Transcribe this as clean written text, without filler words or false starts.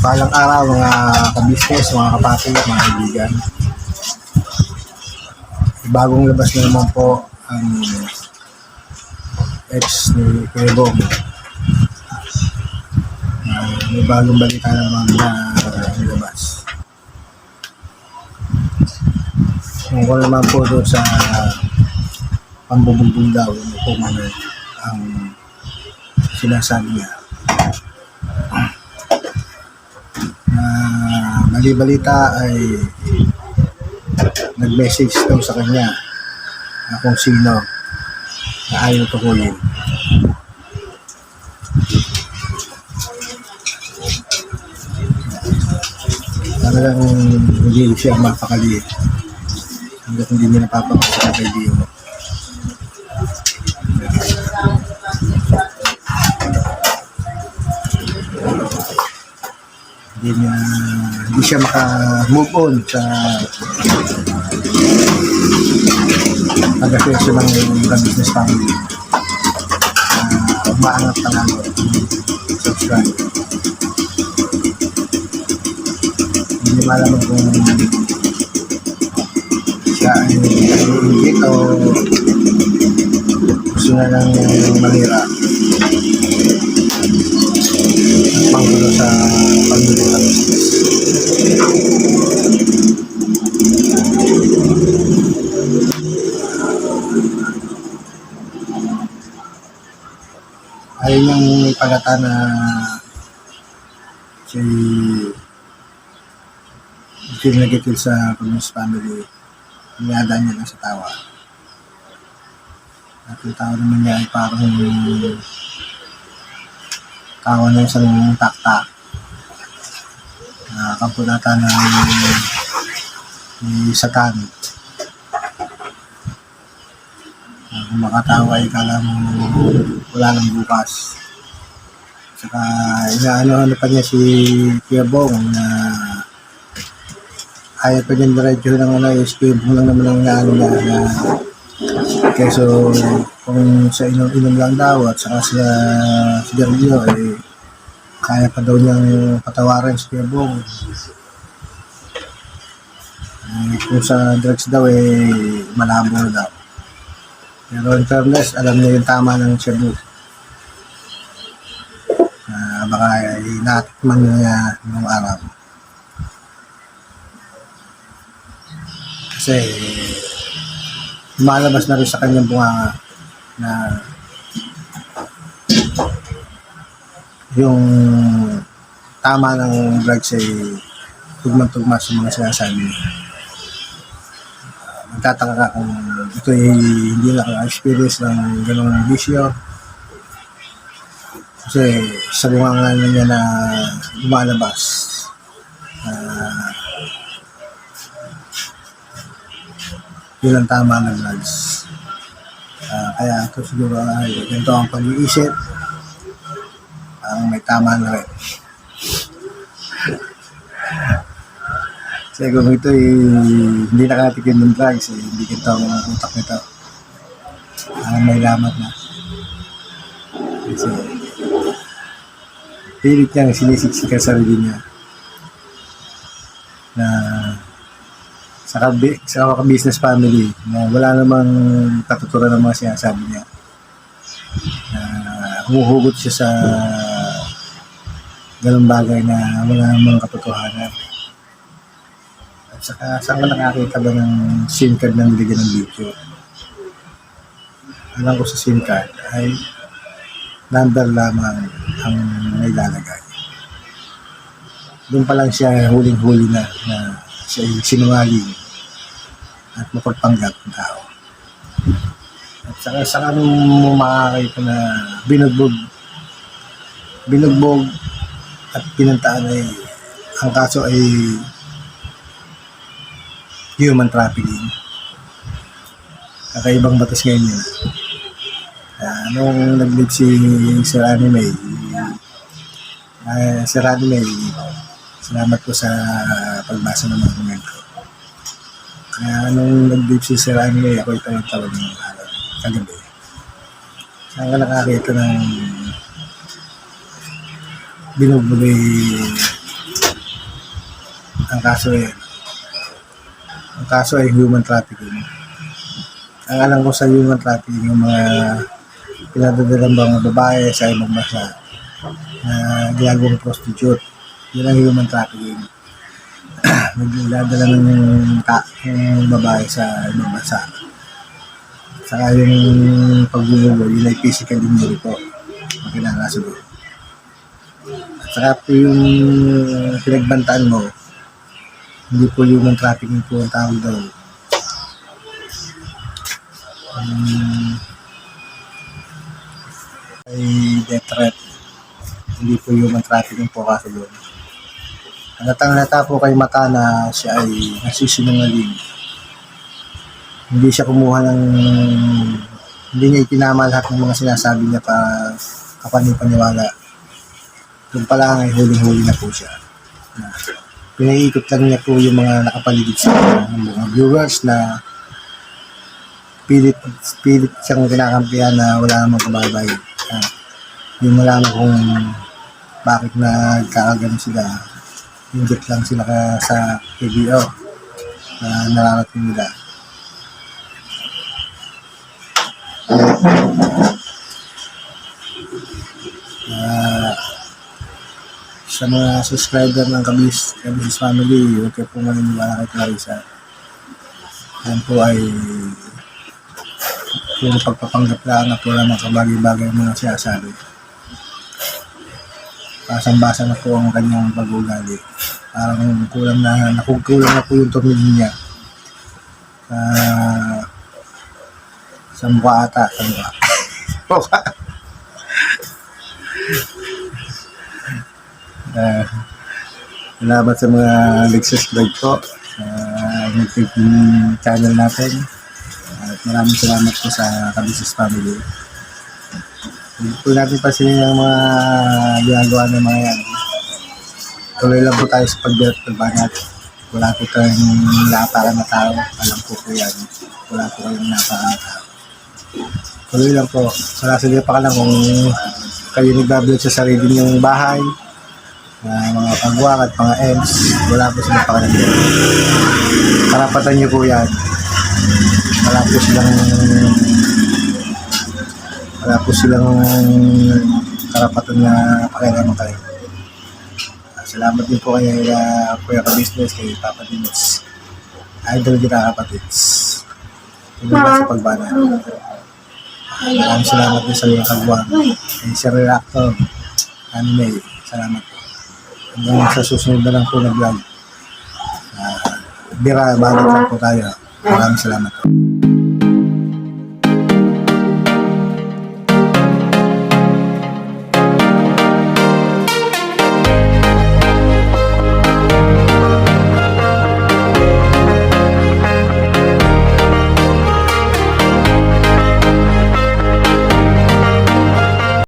Palang araw mga ka-business, mga kapatid, mga kaibigan. Bagong labas na naman po ang ex ni Kuebong. May bagong balita naman na nilabas. Tungkol naman po doon sa pambubugbog daw kung ano ang sinasabi niya. Bali-balita ay nag-message daw sa kanya na kung sino na ayaw tukuyin. Talagang hindi siya mapakali hanggat hindi niya napapakali sa kaibigan mo. Hindi siya maka-move on sa pag-affection ng business family. Umaangat pa lang subscribe. Hindi malaman kung siya ay nag-iingit o gusto na lang malira at panggulo sa pamilya ng business. Ayaw niyang ipagata na si negative sa business family. Niyada niya lang sa tawa. At yung tawa naman niya ay parang tawa na isang taktak. Kampunata ni Satan. Kung makatawa ay kala mo wala nang bukas. Saka inaano pa niya si Kuebong na ayaw pa niya diretso ng is Kuebong lang naman ang inaano niya na keso kung sa inom lang daw at saka sa sigarilyo eh kaya pa daw niyang patawarin si Kuebong. Kung sa drugs daw eh malabo na daw. Pero in fairness, alam niya yung tama ng Cebu. Baka natikman niya nung araw. Kasi lumalabas na rin sa kanyang bunganga na yung tama ng drugs ay tugma-tugma sa mga sinasabi niya. Magtataka ka kung ito ay hindi naka-experience ng ganong bisyo. Kasi sa bunganga niya na lumalabas yun ang tama ng drugs. Kaya ito siguro ay ganito ang pag-iisip ang may tama na rin. Kasi kung ito ay hindi nakatikim ng drugs, hindi ganito ang utak nito. May lamat na. Kasi pilit niyang sinisiksik ang sarili niya na sa business family na wala namang katuturan ng mga sinasabi niya. Humuhugot siya sa ganung bagay na wala namang katotohanan. At saka saan ka nakakita ba ng SIM card na nilagyan ng video? Alam ko sa SIM card ay number lamang ang nailalagay. Doon pa lang siya huling-huli na siya ay sinungaling at mapagpanggap ng tao. At saka mo makakita na binugbog at pinantaan ay ang kaso ay human trafficking. Kakaibang batas ngayon yun. Nung nag-live si Sir Anime, salamat po sa pagbasa ng mga komento. Nung nag-live si Sir Anime, ako itawag ng kagabi. Saan ka nakakita ng binubuloy ang kaso ay human trafficking. Ang alam ko sa human trafficking, yung mga pinadadalang mga babae sa ibang bansa na ginagawang prostitute. Yun ang human trafficking. Nagdadala ng babae sa ibang bansa. Saka yung pagbubulol, yun ay physical injury po. Makinakasunod. At saka po yung pinagbantaan mo, hindi po human trafficking po ang tawag doon. Ay death threat. Hindi po human trafficking po kasi doon. Halatang-halata po kay mata na siya ay nagsisinungaling. Hindi siya kumuha ng, hindi niya itinama lahat ng mga sinasabi niya pa kapanipaniwala. Doon pa lang ay huling-huli na po siya. Pinaiikot lang niya po yung mga nakapaligid sa mga viewers na pilit siyang kinakampihan na wala namang kababay. Yung malaman kung bakit nagkakagano sila. Inggit lang sila sa PBO na nararating nila. Sa mga subscriber ng Kabis Family, huwag kayo po maniniwala kay Clarissa. Yan po ay puro pagpapanggap lang at wala mga kabagay-bagay ang mga sinasabi. Pasang-basa na po ang kanyang pag-ugali. Parang kulang na po yung tumili niya sa mukha ata. Sa mukha. Salamat sa mga nag-subscribe po sa YouTube channel natin. At maraming salamat po sa Kabis Family. Hindi po natin pasilin ang mga ginagawa ng mga yan. Tuloy lang po tayo sa pagbanat. Wala po tayong napakan na tao. Alam po po yan. Wala po kayong napakan na tao. Tuloy lang po. Sarasali pa ka lang kung kayo nagbablog sa sarili niyong bahay, mga pagwang at mga ends, wala po silang pakiramdam. Karapatan niyo po yan. Wala po silang karapatan na pakiramdam kayo. Salamat din po kay Kuya Ka-Business, kay Papa Dins. Idol kita kapatids. Tulong lang sa pagbana. Maraming salamat din sa mga kagwang. Kay Sir Reactor, Anime, salamat po. Hanggang sa susunod na lang po na vlog. Bira, bago lang po tayo. Maraming salamat po.